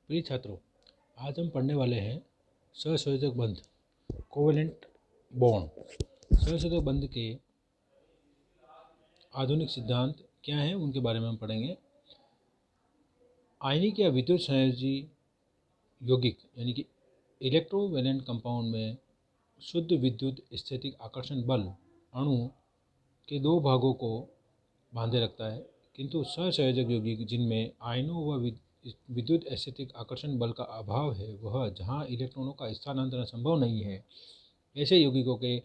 प्रिय छात्रों, आज हम पढ़ने वाले हैं सहसंयोजक बंध, कोवेलेंट बॉन्ड। सहसंयोजक बंध के आधुनिक सिद्धांत क्या हैं उनके बारे में हम पढ़ेंगे। आयनिक या विद्युत संयोजी यौगिक यानी कि इलेक्ट्रोवैलेंट कंपाउंड में शुद्ध विद्युत स्थैतिक आकर्षण बल अणु के दो भागों को बांधे रखता है, किंतु सहसंयोजक यौगिक जिनमें आयनों व विद्युत स्थैतिक आकर्षण बल का अभाव है, वह जहाँ इलेक्ट्रॉनों का स्थानांतरण संभव नहीं है, ऐसे यौगिकों के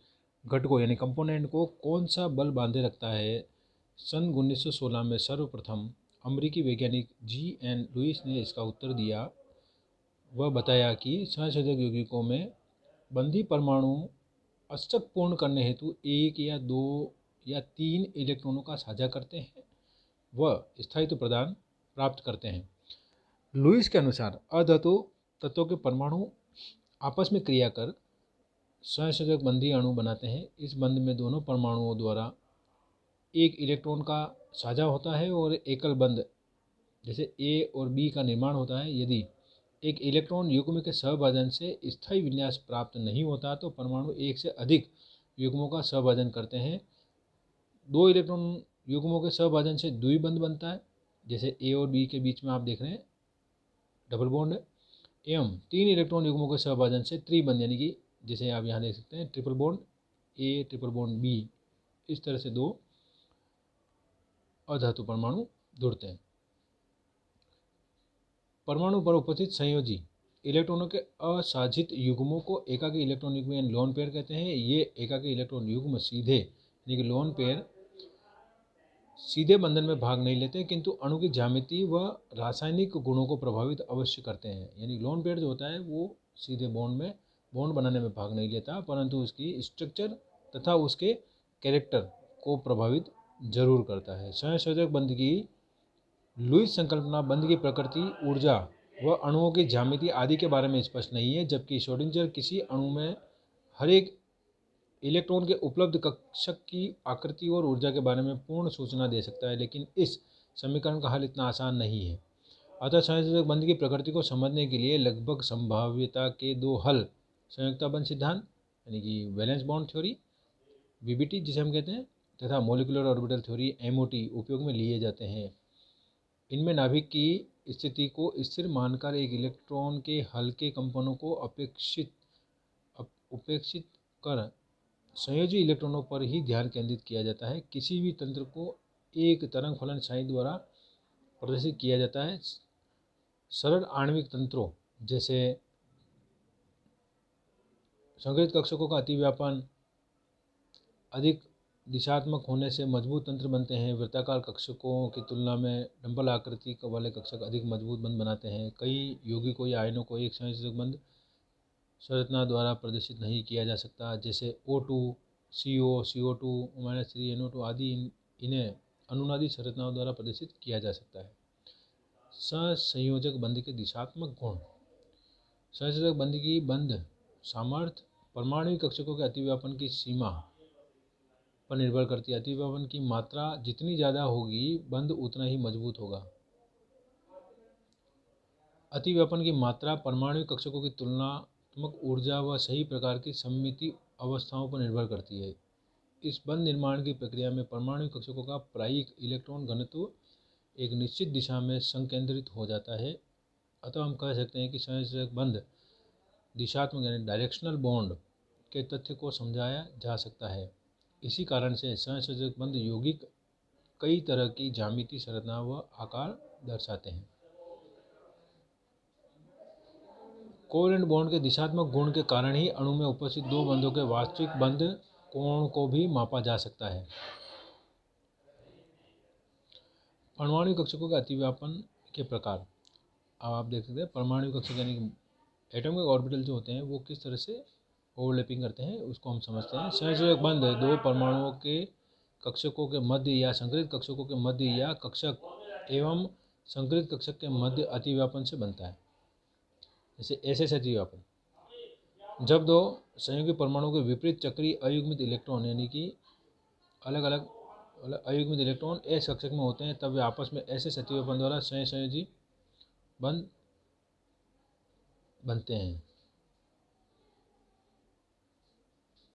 घटकों यानी कंपोनेंट को कौन सा बल बांधे रखता है। सन 1916 में सर्वप्रथम अमेरिकी वैज्ञानिक G.N. लुईस ने इसका उत्तर दिया। वह बताया कि सहसंयोजक यौगिकों में बंधी परमाणु अष्टक पूर्ण करने हेतु एक या दो या तीन इलेक्ट्रॉनों का साझा करते हैं, वह स्थायित्व प्रदान प्राप्त करते हैं। लुईस के अनुसार अधातु तत्वों के परमाणु आपस में क्रिया कर सहसंयोजक बंधी अणु बनाते हैं। इस बंध में दोनों परमाणुओं द्वारा एक इलेक्ट्रॉन का साझा होता है और एकल बंध जैसे ए और बी का निर्माण होता है। यदि एक इलेक्ट्रॉन युग्म के सहभाजन से स्थायी विन्यास प्राप्त नहीं होता तो परमाणु एक से अधिक युग्मों का सहभाजन करते हैं। दो इलेक्ट्रॉन युग्मों के सहभाजन से द्विबंध बनता है, जैसे ए और बी के बीच में आप देख रहे हैं डबल बॉन्ड है। एवं तीन इलेक्ट्रॉन युग्मों के सहभाजन से त्रिबंध यानी कि जैसे आप यहाँ देख सकते हैं triple bond A triple bond B, इस तरह से दो अधातु परमाणु जुड़ते हैं। परमाणु पर उपस्थित संयोजी इलेक्ट्रॉनों के असाजित युग्मों को एकाकी इलेक्ट्रॉन युग्म यानी लोन पेयर कहते हैं। ये एकाकी इलेक्ट्रॉन युग्म सीधे यानी कि लोन पेयर सीधे बंधन में भाग नहीं लेते, किंतु अणु की ज्यामिति व रासायनिक गुणों को प्रभावित अवश्य करते हैं। यानी लोन पेयर जो होता है वो सीधे बॉन्ड बनाने में भाग नहीं लेता, परंतु उसकी स्ट्रक्चर तथा उसके कैरेक्टर को प्रभावित जरूर करता है। सहसंयोजक बंध की लुईस संकल्पना बंध की प्रकृति, ऊर्जा व अणुओं की ज्यामिति आदि के बारे में स्पष्ट नहीं है, जबकि श्रोडिंगर किसी अणु में हर एक इलेक्ट्रॉन के उपलब्ध कक्षक की आकृति और ऊर्जा के बारे में पूर्ण सूचना दे सकता है, लेकिन इस समीकरण का हल इतना आसान नहीं है। अतः सहसंयोजक बंध की प्रकृति को समझने के लिए लगभग संभाव्यता के दो हल संयुक्ता बंध सिद्धांत यानी कि वैलेंस बॉन्ड थ्योरी वीबीटी जिसे हम कहते हैं तथा मॉलिक्यूलर ऑर्बिटल थ्योरी एमओटी उपयोग में लिए जाते हैं। इनमें नाभिक की स्थिति को स्थिर मानकर एक इलेक्ट्रॉन के हल्के कंपनों को उपेक्षित कर संयोजी इलेक्ट्रॉनों पर ही ध्यान केंद्रित किया जाता है। किसी भी तंत्र को एक तरंग फलन साइन द्वारा प्रदर्शित किया जाता है। सरल आणविक तंत्रों जैसे संग्रहित कक्षकों का अतिव्यापन अधिक दिशात्मक होने से मजबूत तंत्र बनते हैं। वृत्ताकार कक्षकों की तुलना में डंबल आकृति वाले कक्षक अधिक मजबूत बंध बनाते हैं। कई यौगिकों या आयनों को एक संयोजक बंध संरचना द्वारा प्रदर्शित नहीं किया जा सकता, जैसे O2, CO, CO2 -3 NO2 आदि। इन्हें अनुनादी संरचनाओं द्वारा प्रदर्शित किया जा सकता है। सहसंयोजक बंध के दिशात्मक गुण। सहसंयोजक बंध की बंध सामर्थ्य परमाणु कक्षकों के अतिव्यापन की सीमा पर निर्भर करती है। अतिव्यापन की मात्रा जितनी ज़्यादा होगी बंध उतना ही मजबूत होगा। अतिव्यापन की मात्रा परमाणु कक्षकों की तुलनात्मक ऊर्जा व सही प्रकार की सममिति अवस्थाओं पर निर्भर करती है। इस बंध निर्माण की प्रक्रिया में परमाणु कक्षकों का प्रायिक इलेक्ट्रॉन घनत्व एक निश्चित दिशा में संकेंद्रित हो जाता है। अतः हम कह सकते हैं कि सहसंयोजक बंध दिशात्मक यानी डायरेक्शनल बॉन्ड के तथ्य को समझाया जा सकता है। इसी कारण से सहसंयोजक बंध यौगिक कई तरह की ज्यामिति, संरचना व आकार दर्शाते हैं। कोवेलेंट बॉन्ड के दिशात्मक गुण के कारण ही अणु में उपस्थित दो बंधों के वास्तविक बंध कोण को भी मापा जा सकता है। परमाणु कक्षकों के अतिव्यापन के प्रकार। अब आप देख सकते हैं परमाणु कक्षक यानी एटॉमिक ऑर्बिटल जो होते हैं वो किस तरह से ओवरलैपिंग करते हैं उसको हम समझते हैं। सहसंयोजक बंध दो परमाणुओं के कक्षकों के मध्य या संकरित कक्षकों के मध्य या कक्षक एवं संकरित कक्षक के मध्य अतिव्यापन से बनता है, जैसे एसएस अतिव्यापन। जब दो संयोगी परमाणुओं के विपरीत चक्रीय अयुग्मित इलेक्ट्रॉन यानी कि अलग अलग अयुग्मित इलेक्ट्रॉन एस कक्षक में होते हैं, तब वे आपस में एसएस अतिव्यापन द्वारा सहसंयोजी बंध बनते हैं।